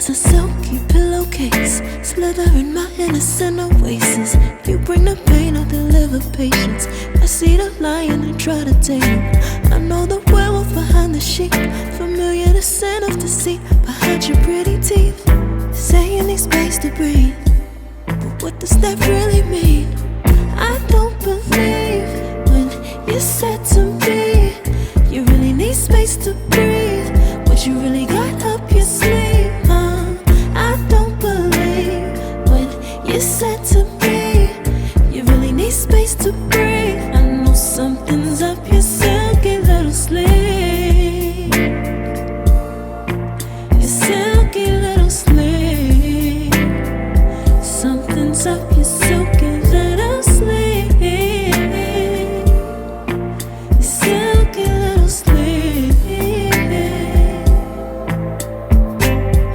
there's a silky pillowcase slither in my innocent oasis. You bring the pain, I'll deliver patience. I see the lion and try to tame him. I know the werewolf behind the sheep, familiar the scent of deceit behind your pretty teeth. Say you need space to breathe, but what does that really mean? I don't believe when you said to me you really need space to breathe. What you really got up your sleeve, I don't believe when you said to me you really need space to breathe. I know something's up your silky little sleeve, your silky little sleeve. Something's up your silky little sleeve, your silky little sleeve.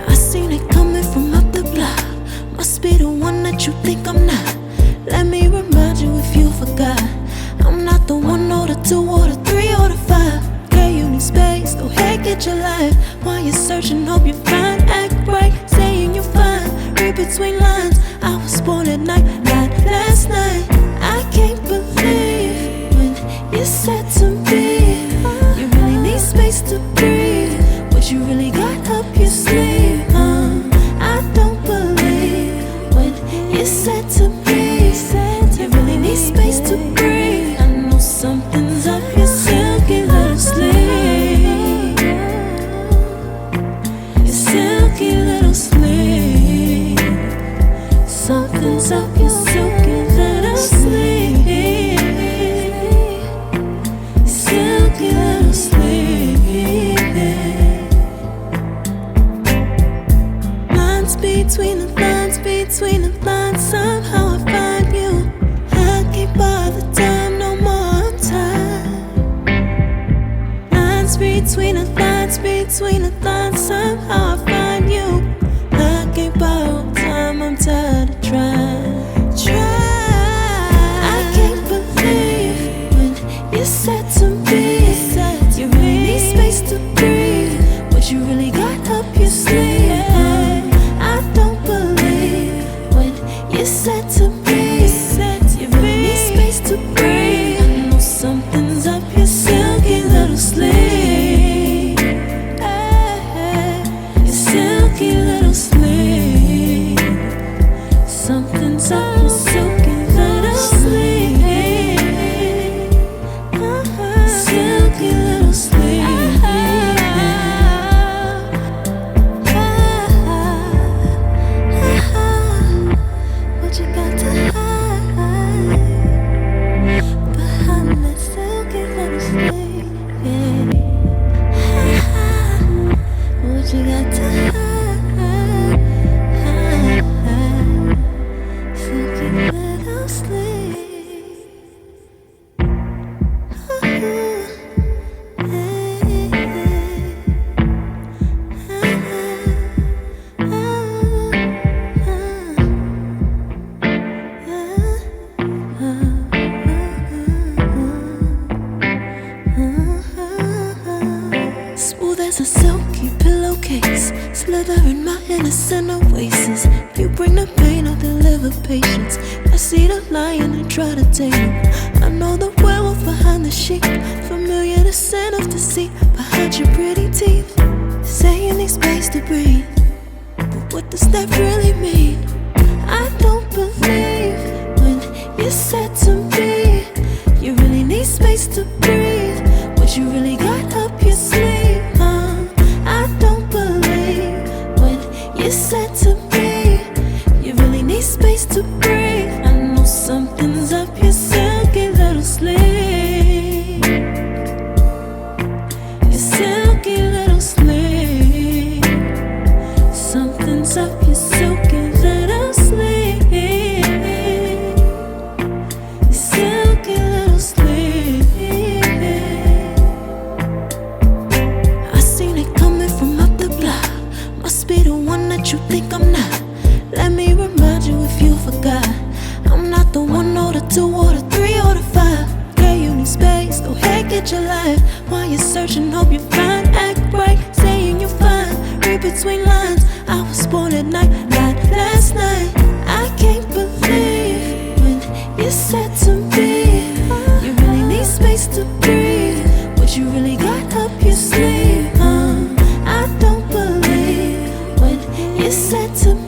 I seen it coming from up the block. Must be the one that you think I'm not. Let me remind you if you forgot, I'm not the 1 or the 2 or the 3 or the 5. Yeah, you need space, go ahead, get your life. While you're searching, hope you find, act right, saying you're fine. Read between lines, I was born at night, not last night. I can't believe when you said to me you really need space to breathe. What you really got up your sleeve, I don't believe when you said to me you really need space to breathe. I know something's up your silky little sleeve, your silky little sleeve. Something's up your silky little sleeve, your silky little sleeve. Lines between the lines, between the lines, somehow I find you. I can't bother time no more, I'm tired. Lines between the lines, between the lines, somehow I find you. I can't borrow time, I'm tired of trying. I can't believe when you said to me you really need space to breathe. What you really got up your sleeve, I don't believe when you said to me you really need space to breathe. I know something's up your silky little sleeve, your silky little sleeve. Something's up your silky little sleeve, silky little sleeve. What you got to hide behind that silky little sleeve? What you got to hide, silky little sleeve. Smooth as a silky pillowcase slither in my innocent oasis. You bring the pain, I'll deliver patience. I see the lion and try to tame him. I know the werewolf behind the sheep, familiar the scent of deceit behind your pretty teeth. Say you need space to breathe, but what does that really mean? I don't believe when you said to me you really need space to breathe. What you really got up your sleeve, I don't believe when you said to me you really need space to breathe. I know something's up your silky little sleeve, your silky little sleeve. Something's up your silky little sleeve, your silky little sleeve. I seen it coming from up the block. Must be the one that you think I'm not. Let me remind you if you forgot, I'm not the 1 or the 2 or the 3 or the 5. Yeah, you need space, go ahead, get your life. While you're searching, hope you find, act right, saying you're fine. read between lines. I was born at night, not last night. I can't believe when you said to me, you really need space to breathe. What you really got up your sleeve? I don't believe when you said to me,